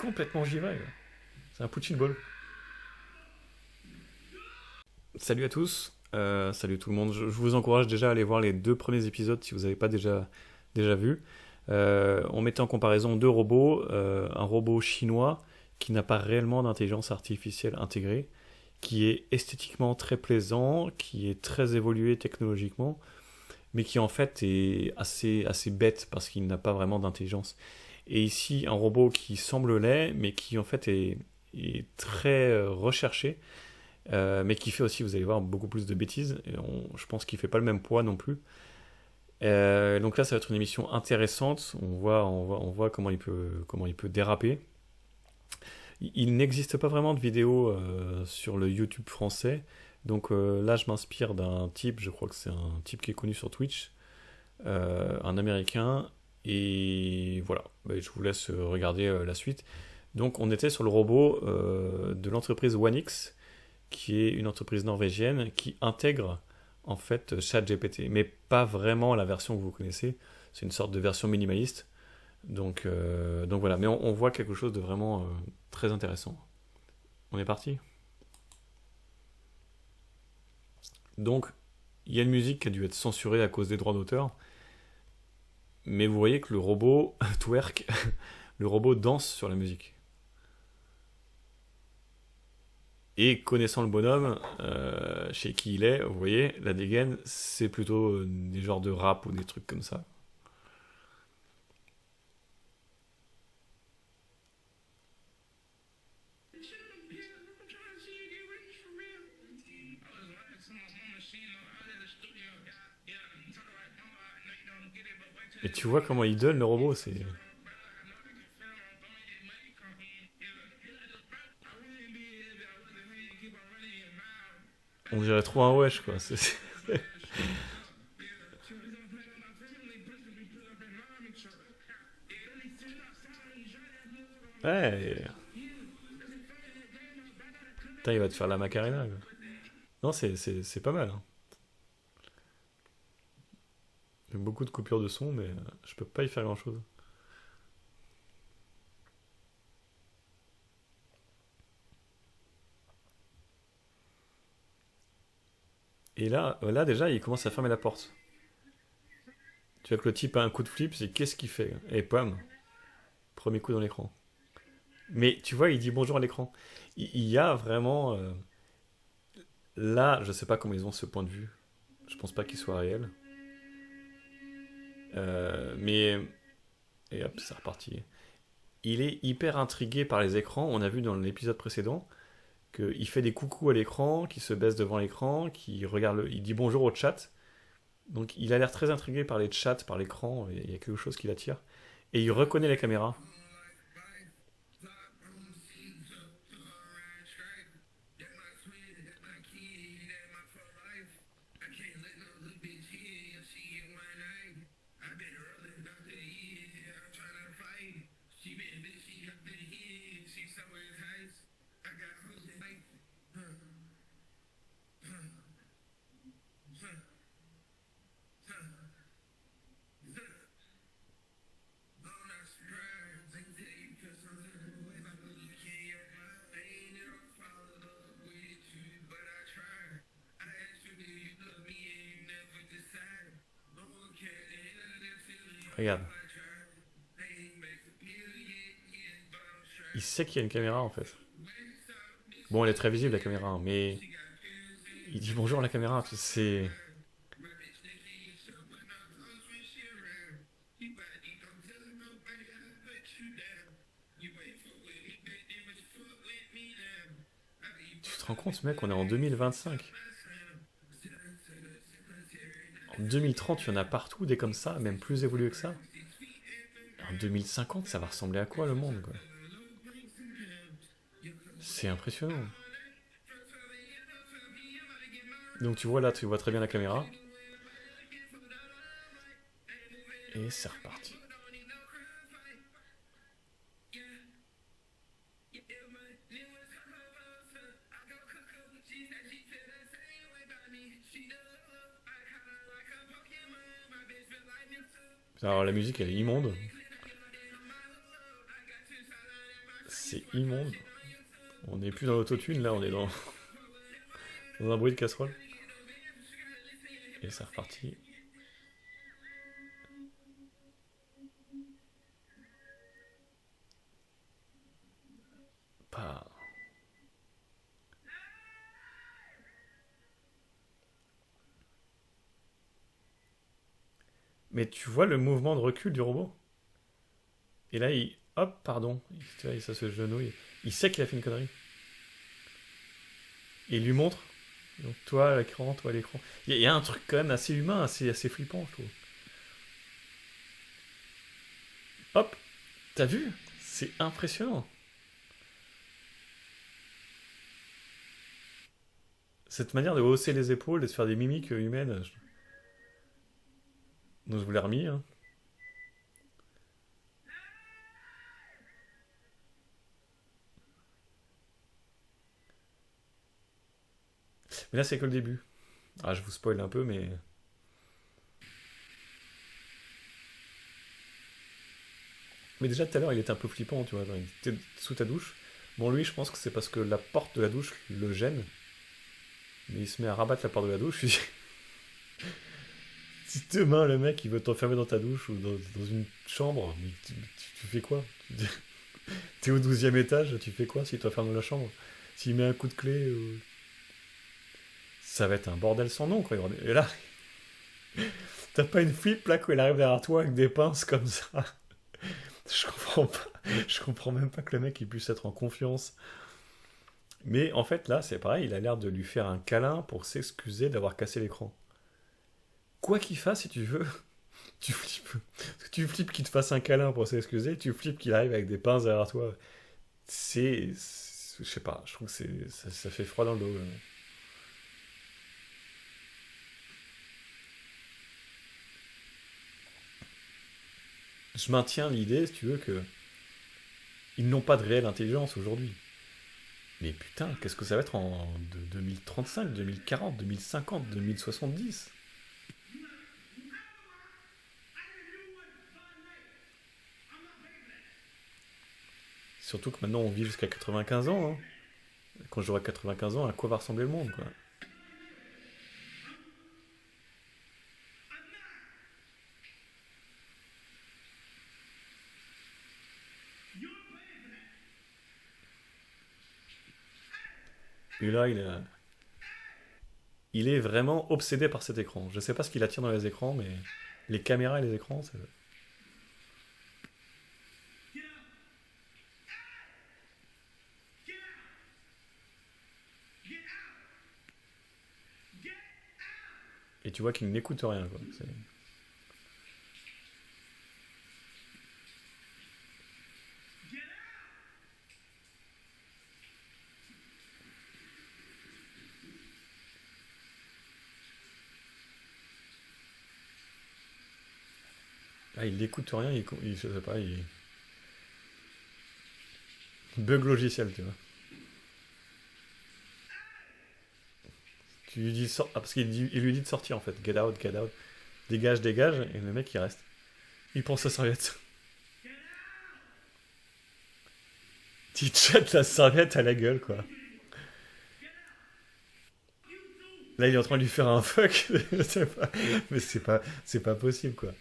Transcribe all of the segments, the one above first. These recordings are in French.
complètement givré. C'est un punching ball. Salut à tous, salut tout le monde. Je vous encourage déjà à aller voir les 2 premiers épisodes si vous n'avez pas déjà vu. On mettait en comparaison 2 robots, un robot chinois qui n'a pas réellement d'intelligence artificielle intégrée, qui est esthétiquement très plaisant, qui est très évolué technologiquement, mais qui en fait est assez bête parce qu'il n'a pas vraiment d'intelligence. Et ici, un robot qui semble laid, mais qui en fait est très recherché, mais qui fait aussi, vous allez voir, beaucoup plus de bêtises. Et je pense qu'il fait pas le même poids non plus. Donc là, ça va être une émission intéressante. On voit comment il peut déraper. Il n'existe pas vraiment de vidéo sur le YouTube français. Donc là, je m'inspire d'un type, je crois que c'est un type qui est connu sur Twitch, un Américain. Et voilà, je vous laisse regarder la suite. Donc on était sur le robot de l'entreprise OneX, qui est une entreprise norvégienne qui intègre en fait ChatGPT, mais pas vraiment la version que vous connaissez. C'est une sorte de version minimaliste. Donc voilà, mais on voit quelque chose de vraiment très intéressant. On est parti. Donc, il y a une musique qui a dû être censurée à cause des droits d'auteur, mais vous voyez que le robot twerk, le robot danse sur la musique. Et connaissant le bonhomme, chez qui il est, vous voyez, la dégaine, c'est plutôt des genres de rap ou des trucs comme ça. Et tu vois comment il donne le robot, c'est... On dirait trop un wesh, quoi. Ouais, putain, il va te faire la Macarena, quoi. Non, c'est pas mal, hein. Il y a beaucoup de coupures de son, mais je peux pas y faire grand-chose. Et là déjà, il commence à fermer la porte. Tu vois que le type a un coup de flip, c'est qu'est-ce qu'il fait? Et pam, premier coup dans l'écran. Mais tu vois, il dit bonjour à l'écran. Il y a vraiment... là, je sais pas comment ils ont ce point de vue. Je pense pas qu'il soit réel. Mais... Et hop, c'est reparti. Il est hyper intrigué par les écrans. On a vu dans l'épisode précédent qu'il fait des coucous à l'écran, qu'il se baisse devant l'écran, il dit bonjour au chat. Donc il a l'air très intrigué par les chats, par l'écran, il y a quelque chose qui l'attire. Et il reconnaît la caméra. Regarde. Il sait qu'il y a une caméra en fait. Bon, elle est très visible la caméra, hein, mais il dit bonjour à la caméra. C'est... Tu te rends compte, mec, on est en 2025. En 2030, il y en a partout des comme ça, même plus évolués que ça. En 2050, ça va ressembler à quoi le monde, quoi? C'est impressionnant. Donc tu vois là, tu vois très bien la caméra. Et c'est reparti. Alors la musique, elle est immonde. immonde. On n'est plus dans l'autotune, là, on est dans un bruit de casserole. Et c'est reparti. Pas... Mais tu vois le mouvement de recul du robot? Et là, il... Hop, pardon. Tu vois, ça se genouille. Il sait qu'il a fait une connerie. Et il lui montre. Donc toi à l'écran, toi à l'écran. Il y a un truc quand même assez humain, assez flippant, je trouve. Hop, t'as vu? C'est impressionnant. Cette manière de hausser les épaules et de faire des mimiques humaines. Donc je vous l'ai remis. Hein. Mais là, c'est que le début. Ah, je vous spoil un peu, mais... Mais déjà, tout à l'heure, il était un peu flippant, tu vois. Genre, il était sous ta douche. Bon, lui, je pense que c'est parce que la porte de la douche le gêne. Mais il se met à rabattre la porte de la douche. Si demain, le mec, il veut t'enfermer dans ta douche ou dans une chambre, mais tu fais quoi? T'es au 12e étage, tu fais quoi s'il t'enferme dans la chambre? S'il met un coup de clé, ça va être un bordel sans nom, quoi. Et là, t'as pas une flip, là, quand il arrive derrière toi avec des pinces comme ça. Je comprends pas. Je comprends même pas que le mec il puisse être en confiance. Mais en fait, là, c'est pareil, il a l'air de lui faire un câlin pour s'excuser d'avoir cassé l'écran. Quoi qu'il fasse, si tu veux, tu flippes. Tu flippes qu'il te fasse un câlin pour s'excuser, tu flippes qu'il arrive avec des pinces derrière toi. Je sais pas, je trouve que ça fait froid dans le dos. Je maintiens l'idée, si tu veux, que ils n'ont pas de réelle intelligence aujourd'hui. Mais putain, qu'est-ce que ça va être en 2035, 2040, 2050, 2070? Surtout que maintenant on vit jusqu'à 95 ans. Hein. Quand j'aurai 95 ans, à quoi va ressembler le monde, quoi? Et là, il est vraiment obsédé par cet écran. Je sais pas ce qu'il attire dans les écrans, mais les caméras et les écrans, c'est... Et tu vois qu'il n'écoute rien, quoi. Ah, il n'écoute rien, je sais pas, il bug logiciel, tu vois. Tu lui dis ah, parce il lui dit de sortir en fait, get out, dégage, dégage, et le mec il reste. Il prend sa serviette. Il te jette la serviette à la gueule, quoi. Là, il est en train de lui faire un fuck. Mais c'est pas possible, quoi.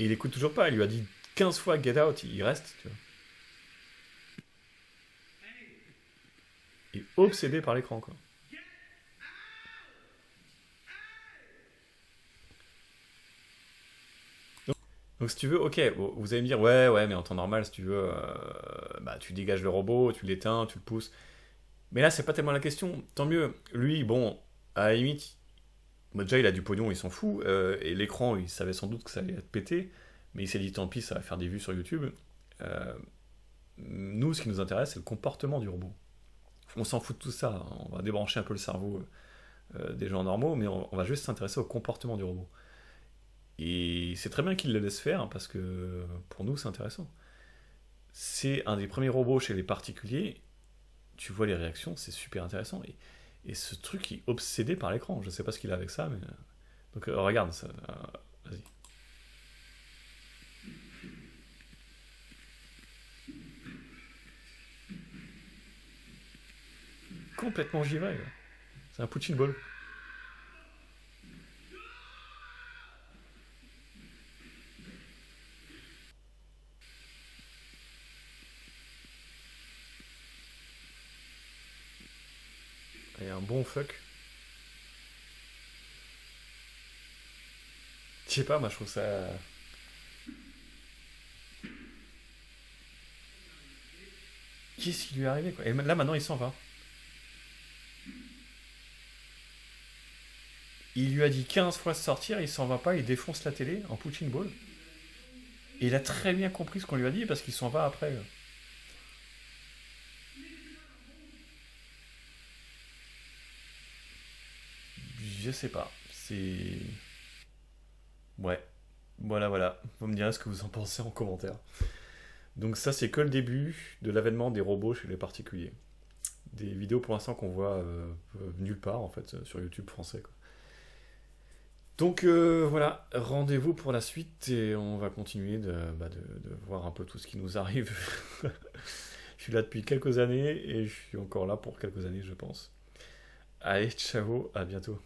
Et il écoute toujours pas. Il lui a dit 15 fois get out, il reste, tu vois. Il est obsédé par l'écran, quoi. Donc si tu veux, ok, vous allez me dire, ouais, mais en temps normal, si tu veux, bah, tu dégages le robot, tu l'éteins, tu le pousses. Mais là, c'est pas tellement la question. Tant mieux. Lui, bon, à la limite, bah, déjà, il a du pognon, il s'en fout. Et l'écran, il savait sans doute que ça allait être pété. Mais il s'est dit, tant pis, ça va faire des vues sur YouTube. Euh, Nous, ce qui nous intéresse, c'est le comportement du robot. On s'en fout de tout ça. On va débrancher un peu le cerveau des gens normaux, mais on va juste s'intéresser au comportement du robot. Et c'est très bien qu'il le laisse faire, parce que pour nous, c'est intéressant. C'est un des premiers robots chez les particuliers. Tu vois les réactions, c'est super intéressant. Et ce truc, il est obsédé par l'écran. Je sais pas ce qu'il a avec ça, mais. Donc regarde, ça, vas-y. complètement givré. Quoi. C'est un punching ball. Et un bon fuck. Je sais pas, moi je trouve ça. Qu'est-ce qui lui est arrivé quoi? Et là maintenant il s'en va. Il lui a dit 15 fois de sortir, il s'en va pas, il défonce la télé en punching ball. Et il a très bien compris ce qu'on lui a dit parce qu'il s'en va après. Je sais pas. C'est. Ouais. Voilà, voilà. Vous me direz ce que vous en pensez en commentaire. Donc ça, c'est que le début de l'avènement des robots chez les particuliers. Des vidéos pour l'instant qu'on voit nulle part en fait sur YouTube français. Quoi. Donc voilà, rendez-vous pour la suite et on va continuer de voir un peu tout ce qui nous arrive. Je suis là depuis quelques années et je suis encore là pour quelques années je pense. Allez, ciao, à bientôt.